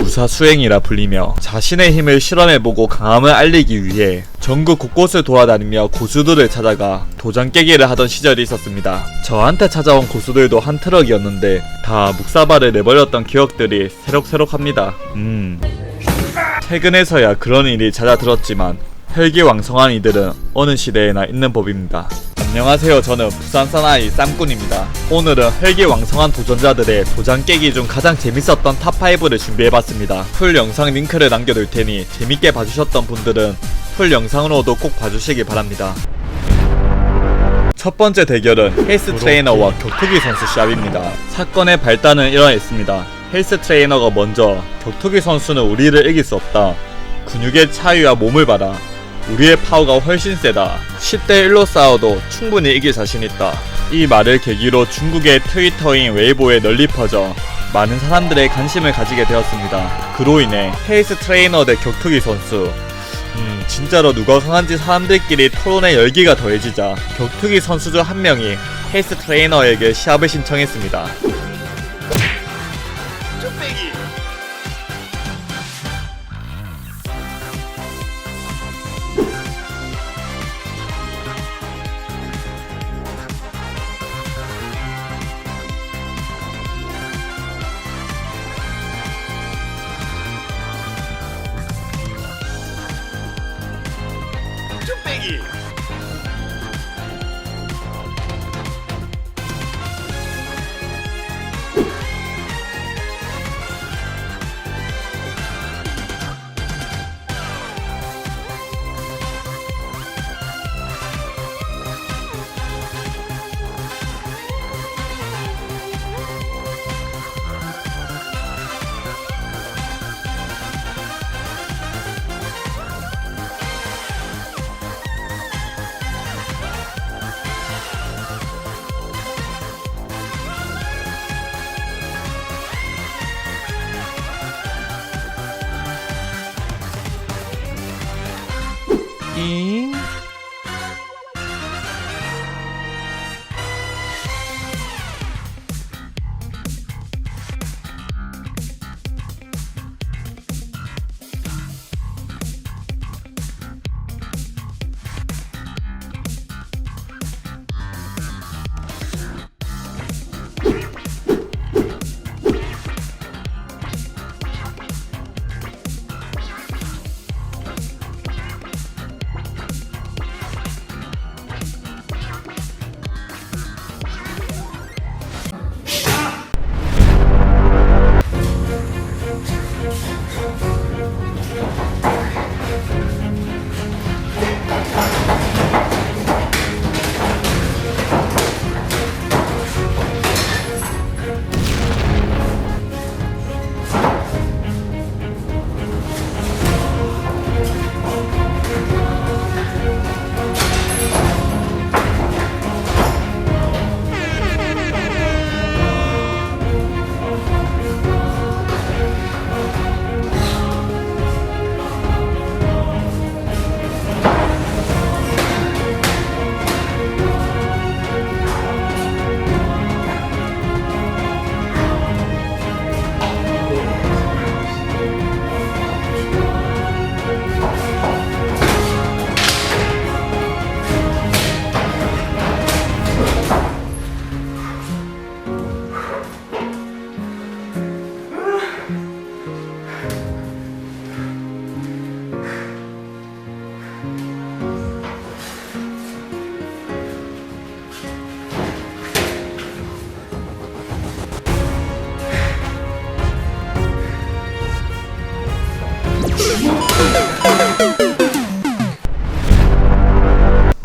무사수행이라 불리며 자신의 힘을 실험해보고 강함을 알리기 위해 전국 곳곳을 돌아다니며 고수들을 찾아가 도장 깨기를 하던 시절이 있었습니다. 저한테 찾아온 고수들도 한 트럭이었는데 다 묵사발을 내버렸던 기억들이 새록새록합니다. 최근에서야 그런 일이 잦아들었지만 혈기왕성한 이들은 어느 시대에나 있는 법입니다. 안녕하세요. 저는 부산 사나이 쌈꾼입니다. 오늘은 혈기왕성한 도전자들의 도장 깨기 중 가장 재밌었던 탑5를 준비해봤습니다. 풀 영상 링크를 남겨둘 테니 재밌게 봐주셨던 분들은 풀 영상으로도 꼭 봐주시기 바랍니다. 첫 번째 대결은 헬스 트레이너와 격투기 선수 시합입니다. 사건의 발단은 이러했습니다. 헬스 트레이너가 먼저 격투기 선수는 우리를 이길 수 없다. 근육의 차이와 몸을 봐라. 우리의 파워가 훨씬 세다. 10대 1로 싸워도 충분히 이길 자신 있다. 이 말을 계기로 중국의 트위터인 웨이보에 널리 퍼져 많은 사람들의 관심을 가지게 되었습니다. 그로 인해 헬스 트레이너 대 격투기 선수, 진짜로 누가 강한지 사람들끼리 토론의 열기가 더해지자 격투기 선수 중 한 명이 헬스 트레이너에게 시합을 신청했습니다.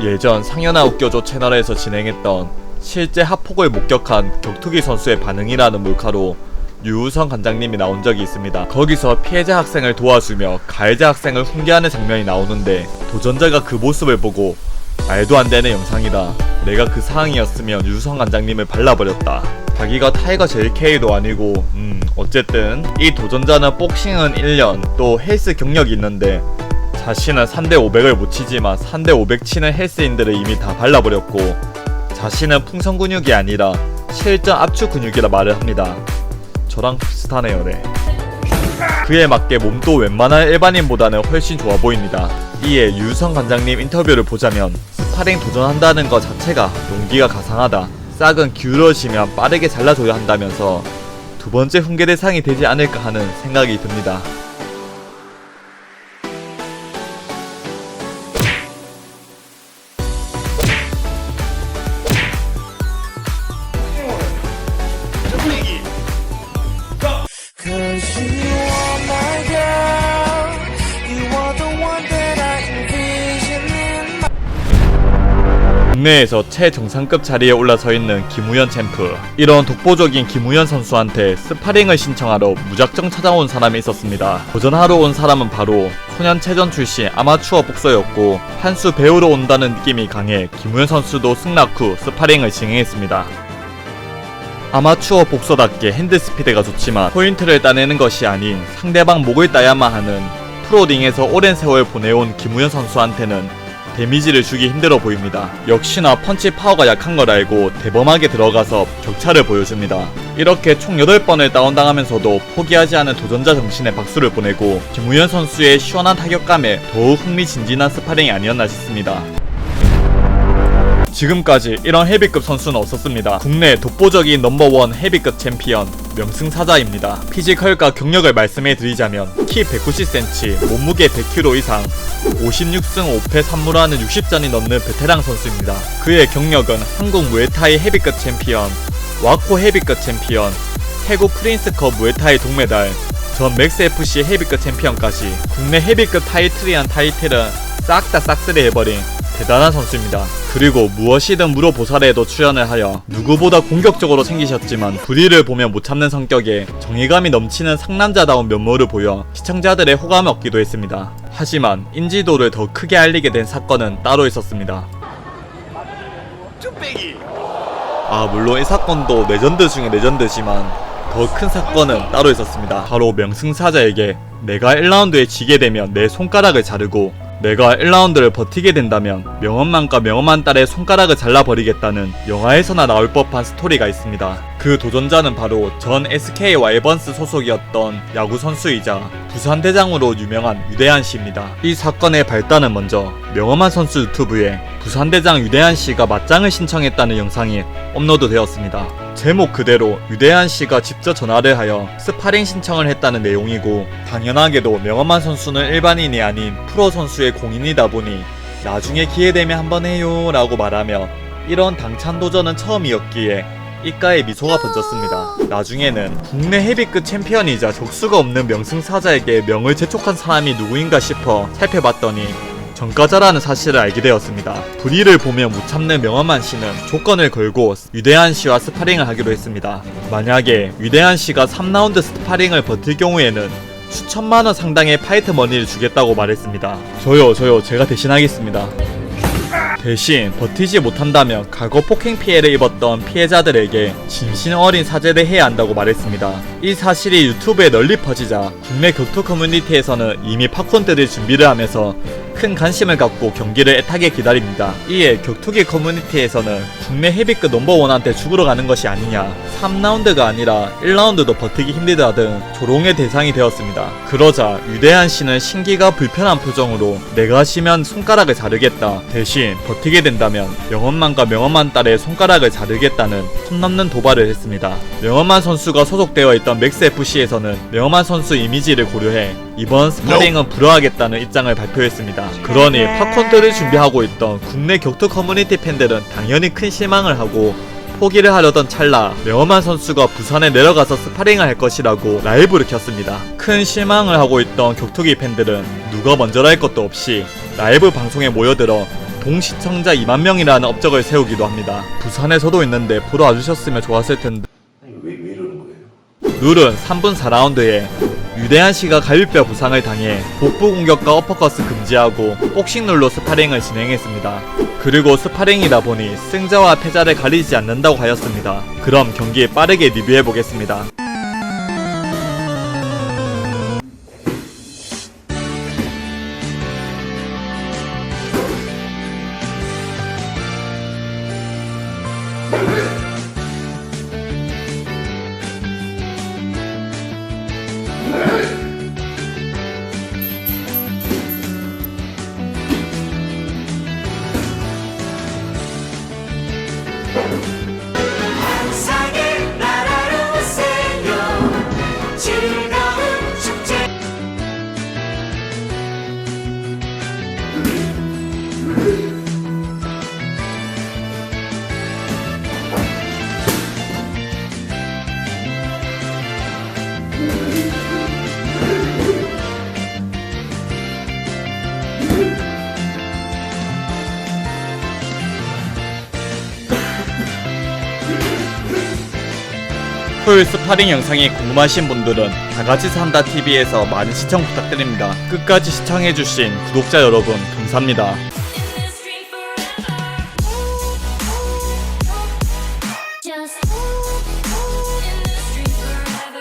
예전 상현아 웃겨줘 채널에서 진행했던 실제 합폭을 목격한 격투기 선수의 반응이라는 몰카로 유우성 관장님이 나온 적이 있습니다. 거기서 피해자 학생을 도와주며 가해자 학생을 훈계하는 장면이 나오는데 도전자가 그 모습을 보고 말도 안 되는 영상이다. 내가 그 상황이었으면 유우성 관장님을 발라버렸다. 자기가 타이거 JK도 아니고 어쨌든 이 도전자는 복싱은 1년 또 헬스 경력이 있는데 자신은 3대 500을 못 치지만 3대 500 치는 헬스인들을 이미 다 발라버렸고 자신은 풍선 근육이 아니라 실전 압축 근육이라 말을 합니다. 저랑 비슷하네요. 네. 그에 맞게 몸도 웬만한 일반인보다는 훨씬 좋아 보입니다. 이에 유성 관장님 인터뷰를 보자면 스파링 도전한다는 것 자체가 용기가 가상하다. 싹은 기울어지면 빠르게 잘라줘야 한다면서 두 번째 훈계 대상이 되지 않을까 하는 생각이 듭니다. 국내에서 최정상급 자리에 올라서 있는 김우현 챔프. 이런 독보적인 김우현 선수한테 스파링을 신청하러 무작정 찾아온 사람이 있었습니다. 도전하러 온 사람은 바로 소년체전 출신 아마추어 복서였고 한 수 배우러 온다는 느낌이 강해 김우현 선수도 승낙 후 스파링을 진행했습니다. 아마추어 복서답게 핸드스피드가 좋지만 포인트를 따내는 것이 아닌 상대방 목을 따야만 하는 프로링에서 오랜 세월 보내온 김우현 선수한테는 데미지를 주기 힘들어 보입니다. 역시나 펀치 파워가 약한 걸 알고 대범하게 들어가서 격차를 보여줍니다. 이렇게 총 8번을 다운당하면서도 포기하지 않은 도전자 정신에 박수를 보내고 김우현 선수의 시원한 타격감에 더욱 흥미진진한 스파링이 아니었나 싶습니다. 지금까지 이런 헤비급 선수는 없었습니다. 국내 독보적인 넘버원 헤비급 챔피언 명승사자입니다. 피지컬과 경력을 말씀해드리자면 키 190cm, 몸무게 100kg 이상, 56승 5패 3무라는 60전이 넘는 베테랑 선수입니다. 그의 경력은 한국 무에타이 헤비급 챔피언, 와코 헤비급 챔피언, 태국 프린스컵 무에타이 동메달, 전 맥스FC 헤비급 챔피언까지 국내 헤비급 타이틀이란 타이틀은 싹 다 싹쓸이 해버린 대단한 선수입니다. 그리고 무엇이든 물어보살에도 출연을 하여 누구보다 공격적으로 생기셨지만 불의를 보면 못 참는 성격에 정의감이 넘치는 상남자다운 면모를 보여 시청자들의 호감을 얻기도 했습니다. 하지만 인지도를 더 크게 알리게 된 사건은 따로 있었습니다. 물론 이 사건도 레전드 중에 레전드지만 더 큰 사건은 따로 있었습니다. 바로 명승사자에게 내가 1라운드에 지게 되면 내 손가락을 자르고 내가 1라운드를 버티게 된다면 명언만과 명언만 딸의 손가락을 잘라버리겠다는 영화에서나 나올 법한 스토리가 있습니다. 그 도전자는 바로 전 SK 와이번스 소속이었던 야구 선수이자 부산대장으로 유명한 유대한 씨입니다. 이 사건의 발단은 먼저 명엄한 선수 유튜브에 부산대장 유대한 씨가 맞짱을 신청했다는 영상이 업로드되었습니다. 제목 그대로 유대한 씨가 직접 전화를 하여 스파링 신청을 했다는 내용이고, 당연하게도 명엄한 선수는 일반인이 아닌 프로 선수의 공인이다 보니 나중에 기회되면 한번 해요 라고 말하며 이런 당찬 도전은 처음이었기에 입가에 미소가 번졌습니다. 나중에는 국내 헤비급 챔피언이자 적수가 없는 명승사자에게 명을 재촉한 사람이 누구인가 싶어 살펴봤더니 전과자라는 사실을 알게 되었습니다. 불의를 보면 못 참는 명엄한 씨는 조건을 걸고 유대한 씨와 스파링을 하기로 했습니다. 만약에 유대한 씨가 3라운드 스파링을 버틸 경우에는 수천만원 상당의 파이트 머니를 주겠다고 말했습니다. 저요 제가 대신하겠습니다. 대신 버티지 못한다면 과거 폭행 피해를 입었던 피해자들에게 진심 어린 사죄를 해야 한다고 말했습니다. 이 사실이 유튜브에 널리 퍼지자 국내 격투 커뮤니티에서는 이미 팝콘들을 준비를 하면서 큰 관심을 갖고 경기를 애타게 기다립니다. 이에 격투기 커뮤니티에서는 국내 헤비급 넘버원한테 죽으러 가는 것이 아니냐, 3라운드가 아니라 1라운드도 버티기 힘들다 등 조롱의 대상이 되었습니다. 그러자 유대한 씨는 신기가 불편한 표정으로 내가 쉬면 손가락을 자르겠다, 대신 버티게 된다면 명엄만과 명엄만 딸의 손가락을 자르겠다는 선 넘는 도발을 했습니다. 명엄만 선수가 소속되어 있던 맥스FC에서는 명엄만 선수 이미지를 고려해 이번 스파링은 불허하겠다는 입장을 발표했습니다. 그러니 팝콘들을 준비하고 있던 국내 격투 커뮤니티 팬들은 당연히 큰 실망을 하고 포기를 하려던 찰나 명엄한 선수가 부산에 내려가서 스파링을 할 것이라고 라이브를 켰습니다. 큰 실망을 하고 있던 격투기 팬들은 누가 먼저라 할 것도 없이 라이브 방송에 모여들어 동시청자 2만 명이라는 업적을 세우기도 합니다. 부산에서도 있는데 보러 와주셨으면 좋았을 텐데. 왜 이러는 거예요? 룰은 3분 4라운드에 유대한 씨가 갈비뼈 부상을 당해 복부 공격과 어퍼컷을 금지하고 복싱 룰로 스파링을 진행했습니다. 그리고 스파링이다 보니 승자와 패자를 가리지 않는다고 하였습니다. 그럼 경기 빠르게 리뷰해보겠습니다. 토요일 스파링 영상이 궁금하신 분들은 다같이 산다 TV에서 많은 시청 부탁드립니다. 끝까지 시청해주신 구독자 여러분 감사합니다.